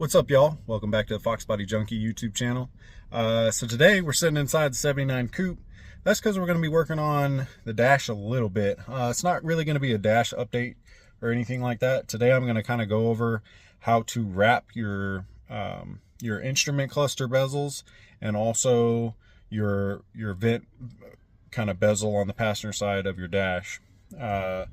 What's up, y'all? Welcome back to the Foxbody Junkie YouTube channel. So today we're sitting inside the 79 coupe. That's because we're going to be working on the dash a little bit. It's not really going to be a dash update or anything like that. Today I'm going to kind of go over how to wrap your instrument cluster bezels and also your vent kind of bezel on the passenger side of your dash. A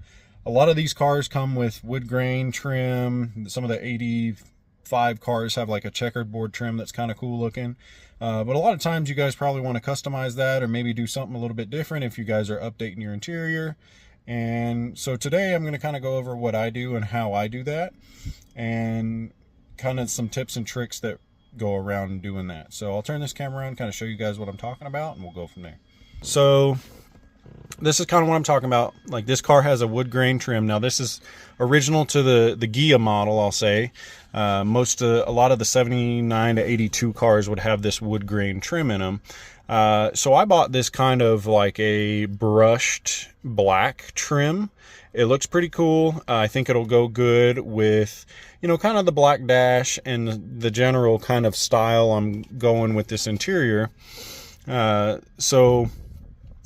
lot of these cars come with wood grain trim. Some of the 85 cars have like a checkered board trim that's kind of cool looking, but a lot of times you guys probably want to customize that or maybe do something a little bit different if you guys are updating your interior. And so today I'm going to kind of go over what I do and how I do that, and kind of some tips and tricks that go around doing that. So I'll turn this camera around, kind of show you guys what I'm talking about, and we'll go from there. So this is kind of what I'm talking about. Like, this car has a wood grain trim. Now this is original to the Gia model, I'll say. A lot of the 79 to 82 cars would have this wood grain trim in them. So I bought this kind of like a brushed black trim. It looks pretty cool. I think it'll go good with, kind of the black dash and the general kind of style I'm going with this interior. So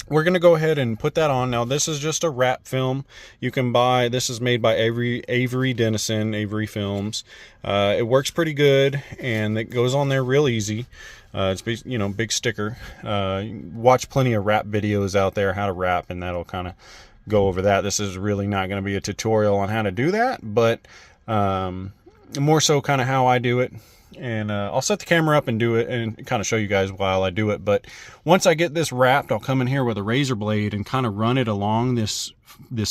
we're going to go ahead and put that on. Now this is just a wrap film you can buy. This is made by Avery Dennison, Avery Films. It works pretty good and it goes on there real easy. It's big sticker. Watch plenty of wrap videos out there how to wrap, and that'll kind of go over that. This is really not going to be a tutorial on how to do that, but more so kind of how I do it. And I'll set the camera up and do it and kind of show you guys while I do it. But once I get this wrapped, I'll come in here with a razor blade and kind of run it along this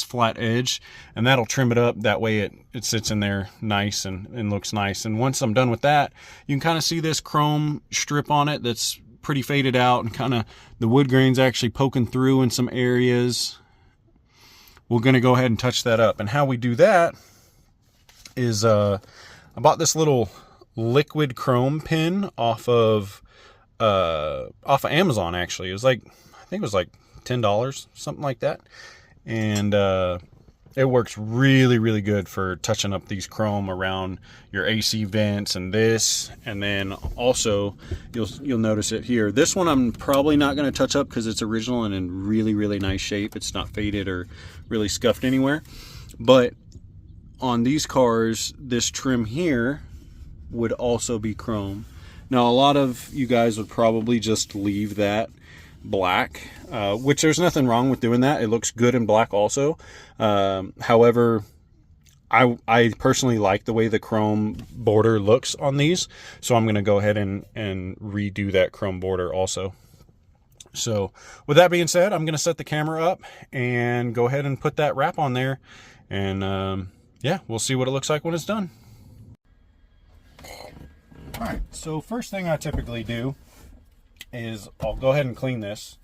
flat edge, and that'll trim it up. That way it sits in there nice and looks nice. And once I'm done with that, you can kind of see this chrome strip on it that's pretty faded out, and kind of the wood grain's actually poking through in some areas. We're going to go ahead and touch that up. And how we do that is I bought this little liquid chrome pin off of Amazon. Actually, it was like, I think it was like $10, something like that. And it works really good for touching up these chrome around your AC vents and this. And then also you'll notice it here. This one I'm probably not going to touch up because it's original and in really nice shape. It's not faded or really scuffed anywhere. But on these cars, this trim here would also be chrome. Now a lot of you guys would probably just leave that black, which there's nothing wrong with doing that. It looks good in black also. However, I personally like the way the chrome border looks on these, so I'm going to go ahead and redo that chrome border also. So with that being said, I'm going to set the camera up and go ahead and put that wrap on there, and yeah, we'll see what it looks like when it's done. Alright, so first thing I typically do is I'll go ahead and clean this,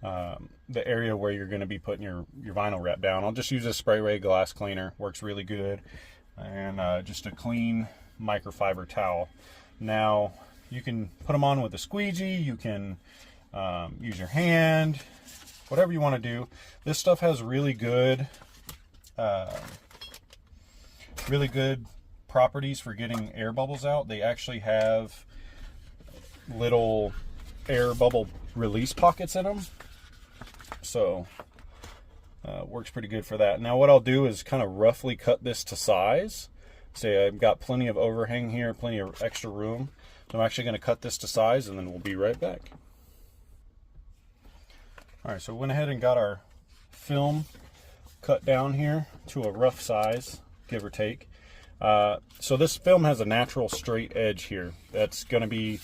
the area where you're going to be putting your vinyl wrap down. I'll just use a spray ray glass cleaner, works really good, and just a clean microfiber towel. Now you can put them on with a squeegee, you can use your hand, whatever you want to do. This stuff has really good properties for getting air bubbles out. They actually have little air bubble release pockets in them, so works pretty good for that. Now what I'll do is kind of roughly cut this to size. Say I've got plenty of overhang here, plenty of extra room, so I'm actually going to cut this to size, and then we'll be right back. Alright, so we went ahead and got our film cut down here to a rough size, give or take. So this film has a natural straight edge here. That's going to be,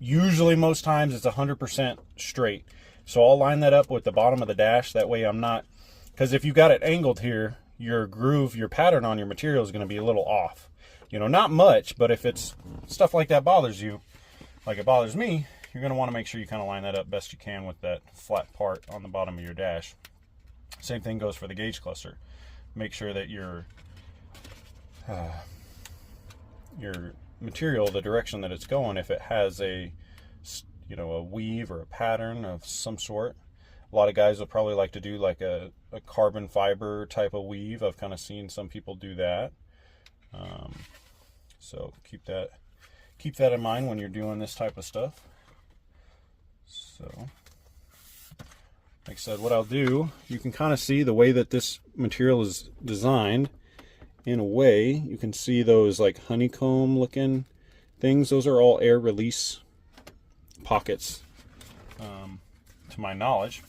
usually most times it's 100% straight. So I'll line that up with the bottom of the dash. That way I'm not, because if you got it angled here, your groove, your pattern on your material is going to be a little off. Not much, but if it's stuff like that bothers you, like it bothers me, you're going to want to make sure you kind of line that up best you can with that flat part on the bottom of your dash. Same thing goes for the gauge cluster. Make sure that your material, the direction that it's going, if it has a weave or a pattern of some sort. A lot of guys will probably like to do like a carbon fiber type of weave. I've kind of seen some people do that. So keep that in mind when you're doing this type of stuff. So like I said, what I'll do, you can kind of see the way that this material is designed. In a way, you can see those like honeycomb looking things. Those are all air release pockets, to my knowledge.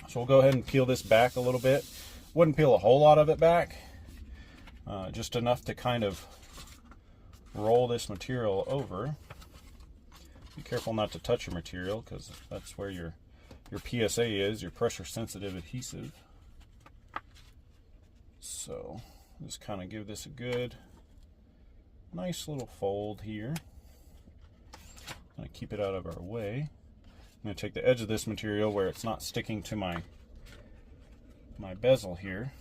So we'll go ahead and peel this back a little bit. Wouldn't peel a whole lot of it back, just enough to kind of roll this material over. Be careful not to touch your material, because that's where your PSA is, your pressure sensitive adhesive. So just kind of give this a good, nice little fold here. I'm going to keep it out of our way. I'm going to take the edge of this material where it's not sticking to my bezel here,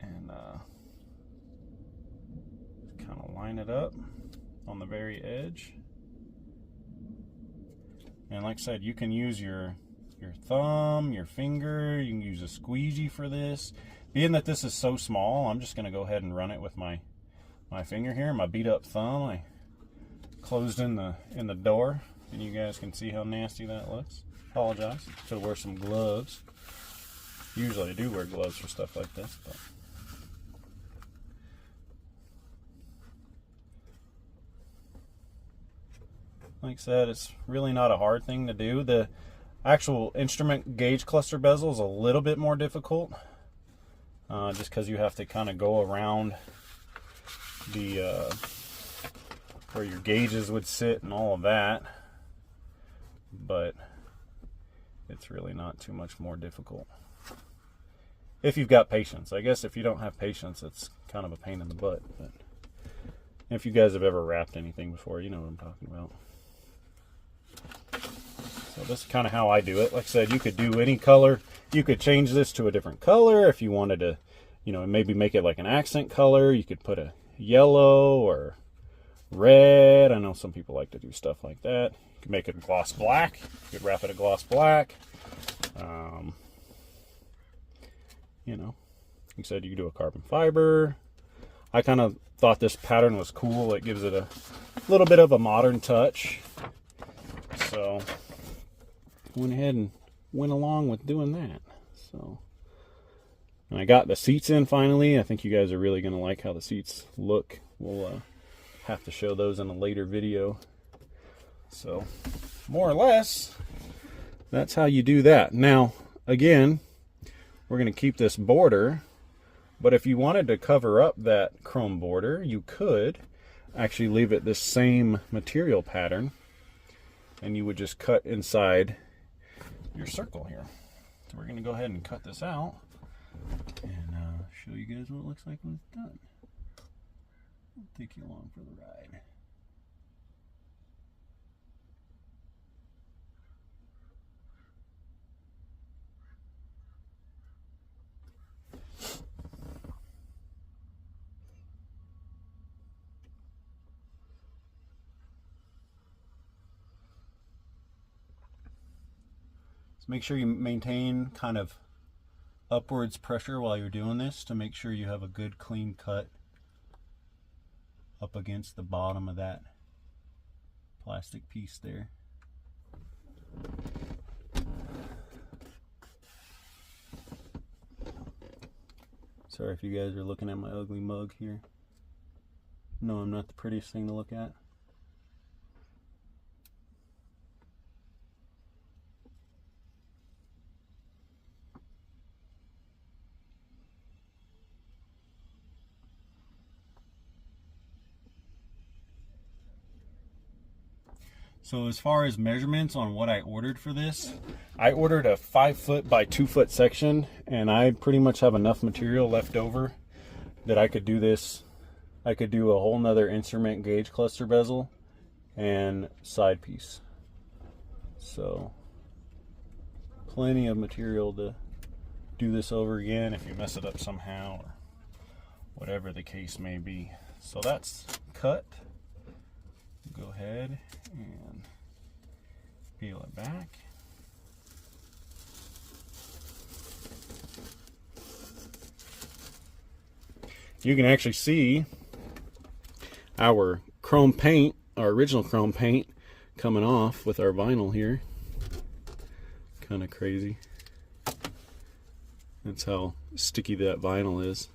and kind of line it up on the very edge. And like I said, you can use your thumb, your finger, you can use a squeegee for this. Being that this is so small, I'm just going to go ahead and run it with my finger here, my beat up thumb. I closed in the door, and you guys can see how nasty that looks. Apologize. Should wear some gloves. Usually I do wear gloves for stuff like this, but like I said, it's really not a hard thing to do. The actual instrument gauge cluster bezel is a little bit more difficult, just because you have to kind of go around the where your gauges would sit and all of that, but it's really not too much more difficult if you've got patience. I guess if you don't have patience, it's kind of a pain in the butt. But if you guys have ever wrapped anything before, you know what I'm talking about. So this is kind of how I do it. Like I said, you could do any color. You could change this to a different color if you wanted to, you know, maybe make it like an accent color. You could put a yellow or red. I know some people like to do stuff like that. You could make it gloss black. You could wrap it a gloss black. You know, like I said, you could do a carbon fiber. I kind of thought this pattern was cool. It gives it a little bit of a modern touch. So went ahead and went along with doing that. So, and I got the seats in finally. I think you guys are really going to like how the seats look. We'll have to show those in a later video. So more or less, that's how you do that. Now, again, we're going to keep this border, but if you wanted to cover up that chrome border, you could actually leave it this same material pattern, and you would just cut inside your circle here. So we're going to go ahead and cut this out and show you guys what it looks like when it's done. I'll take you along for the ride. Make sure you maintain kind of upwards pressure while you're doing this to make sure you have a good clean cut up against the bottom of that plastic piece there. Sorry if you guys are looking at my ugly mug here. No, I'm not the prettiest thing to look at. So as far as measurements on what I ordered for this, I ordered a 5 foot by 2 foot section, and I pretty much have enough material left over that I could do this. I could do a whole nother instrument gauge cluster bezel and side piece. So plenty of material to do this over again if you mess it up somehow or whatever the case may be. So that's cut. Go ahead and peel it back. You can actually see our chrome paint, our original chrome paint, coming off with our vinyl here. Kind of crazy. That's how sticky that vinyl is.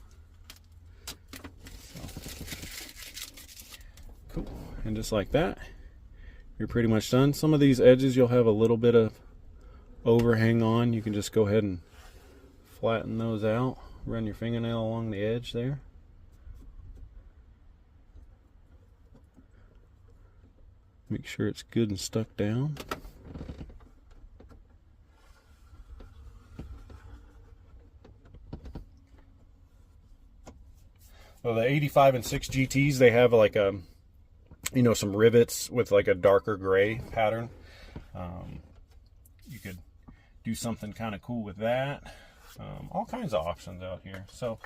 Cool. And just like that, you're pretty much done. Some of these edges you'll have a little bit of overhang on. You can just go ahead and flatten those out. Run your fingernail along the edge there. Make sure it's good and stuck down. So the 85 and 6 GTs, they have like a, you know, some rivets with like a darker gray pattern. You could do something kind of cool with that. All kinds of options out here. So,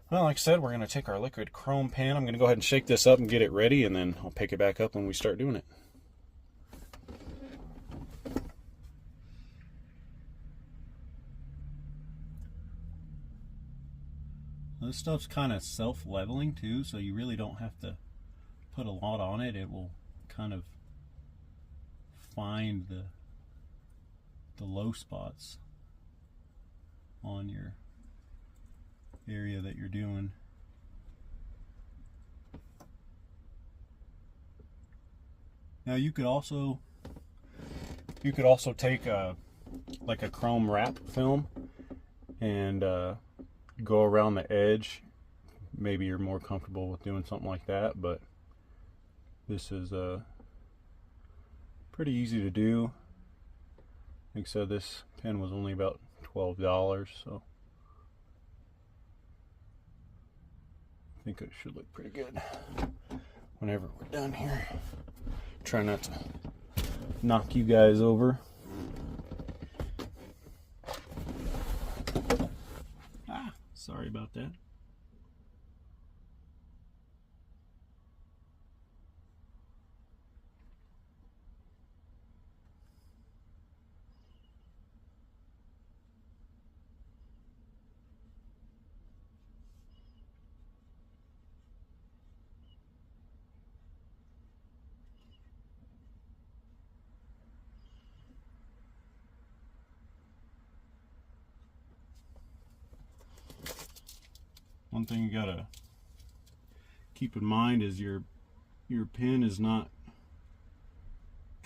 well, like I said, we're going to take our liquid chrome pan. I'm going to go ahead and shake this up and get it ready, and then I'll pick it back up when we start doing it. This stuff's kind of self-leveling too, so you really don't have to put a lot on it. It will kind of find the low spots on your area that you're doing. Now you could also take like a chrome wrap film and go around the edge. Maybe you're more comfortable with doing something like that, but this is pretty easy to do. Like I said, this pen was only about $12, so I think it should look pretty good whenever we're done here. Try not to knock you guys over. Sorry about that. One thing you gotta keep in mind is your pen is not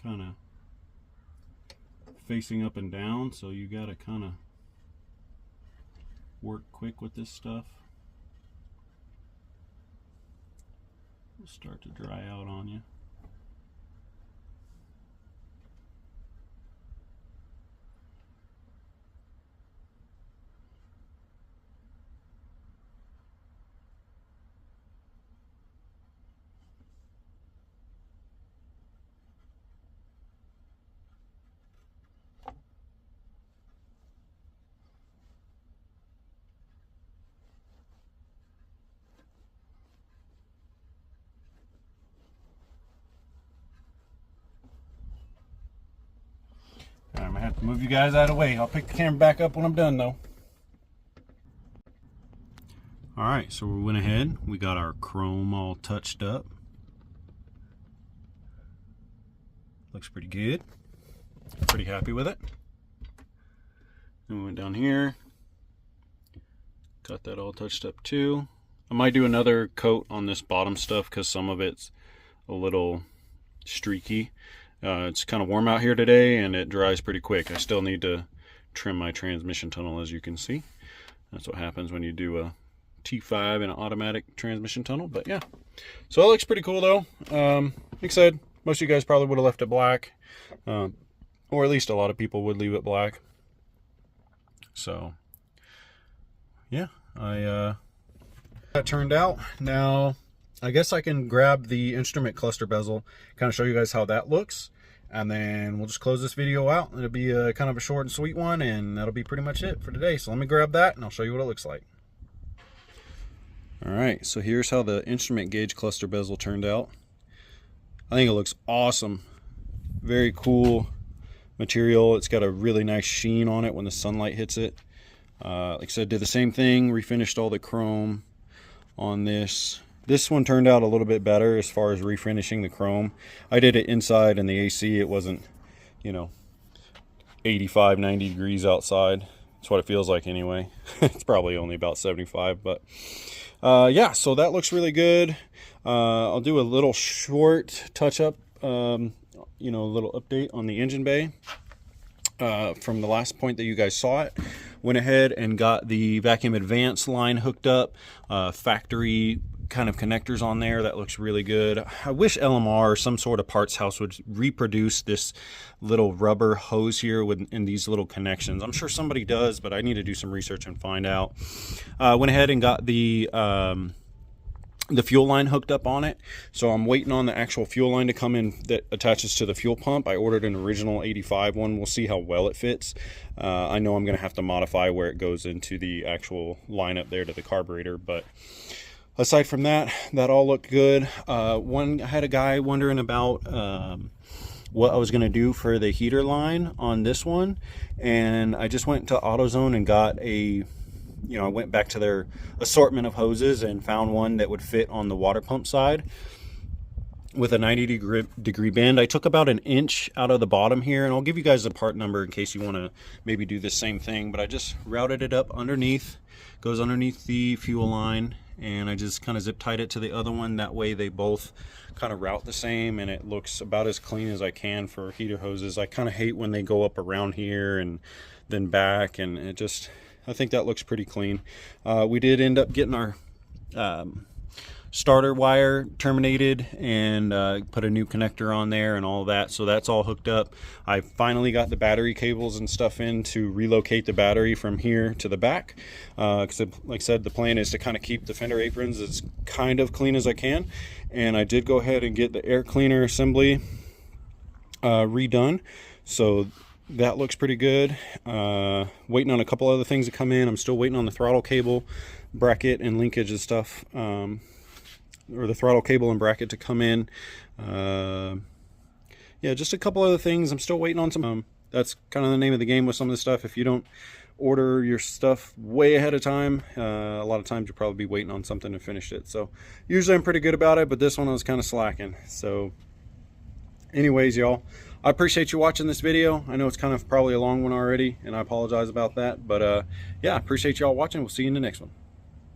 kind of facing up and down, so you gotta kind of work quick with this stuff. It'll start to dry out on you. I'm gonna have to move you guys out of the way. I'll pick the camera back up when I'm done though. Alright, so we went ahead, we got our chrome all touched up. Looks pretty good. Pretty happy with it. Then we went down here, got that all touched up too. I might do another coat on this bottom stuff because some of it's a little streaky. It's kind of warm out here today and it dries pretty quick. I still need to trim my transmission tunnel, as you can see. That's what happens when you do a T5 in an automatic transmission tunnel. But yeah, so it looks pretty cool though. Like I said, most of you guys probably would have left it black, or at least a lot of people would leave it black. So yeah, that turned out. Now I guess I can grab the instrument cluster bezel, kind of show you guys how that looks, and then we'll just close this video out. It'll be a kind of a short and sweet one, and that'll be pretty much it for today. So let me grab that and I'll show you what it looks like. Alright, so here's how the instrument gauge cluster bezel turned out. I think it looks awesome. Very cool material. It's got a really nice sheen on it when the sunlight hits it. Like I said, did the same thing, refinished all the chrome on this. This one turned out a little bit better as far as refinishing the chrome. I did it inside in the AC. It wasn't, you know, 85, 90 degrees outside. That's what it feels like anyway. It's probably only about 75, but yeah, so that looks really good. I'll do a little short touch-up, you know, a little update on the engine bay. From the last point that you guys saw it, went ahead and got the vacuum advance line hooked up, factory kind of connectors on there. That looks really good. I wish LMR or some sort of parts house would reproduce this little rubber hose here in these little connections. I'm sure somebody does, but I need to do some research and find out. Went ahead and got the fuel line hooked up on it, so I'm waiting on the actual fuel line to come in that attaches to the fuel pump. I ordered an original 85 one. We'll see how well it fits. I know I'm going to have to modify where it goes into the actual line up there to the carburetor, but aside from that, that all looked good. I had a guy wondering about what I was going to do for the heater line on this one, and I just went to AutoZone and got I went back to their assortment of hoses and found one that would fit on the water pump side with a 90 degree bend. I took about 1 inch out of the bottom here, and I'll give you guys a part number in case you want to maybe do the same thing, but I just routed it up underneath, goes underneath the fuel line, and I just kind of zip tied it to the other one. That way they both kind of route the same, and it looks about as clean as I can for heater hoses. I kind of hate when they go up around here and then back, and it just, I think that looks pretty clean. We did end up getting our starter wire terminated and put a new connector on there and all that, so that's all hooked up. I finally got the battery cables and stuff in to relocate the battery from here to the back, because like I said, the plan is to kind of keep the fender aprons as kind of clean as I can. And I did go ahead and get the air cleaner assembly redone, so that looks pretty good. Waiting on a couple other things to come in. I'm still waiting on the throttle cable bracket and linkage and stuff, or the throttle cable and bracket to come in. Yeah, just a couple other things. I'm still waiting on some. That's kind of the name of the game with some of this stuff. If you don't order your stuff way ahead of time, a lot of times you'll probably be waiting on something to finish it. So usually I'm pretty good about it, but this one I was kind of slacking. So anyways, y'all, I appreciate you watching this video. I know it's kind of probably a long one already, and I apologize about that, but yeah, I appreciate y'all watching. We'll see you in the next one.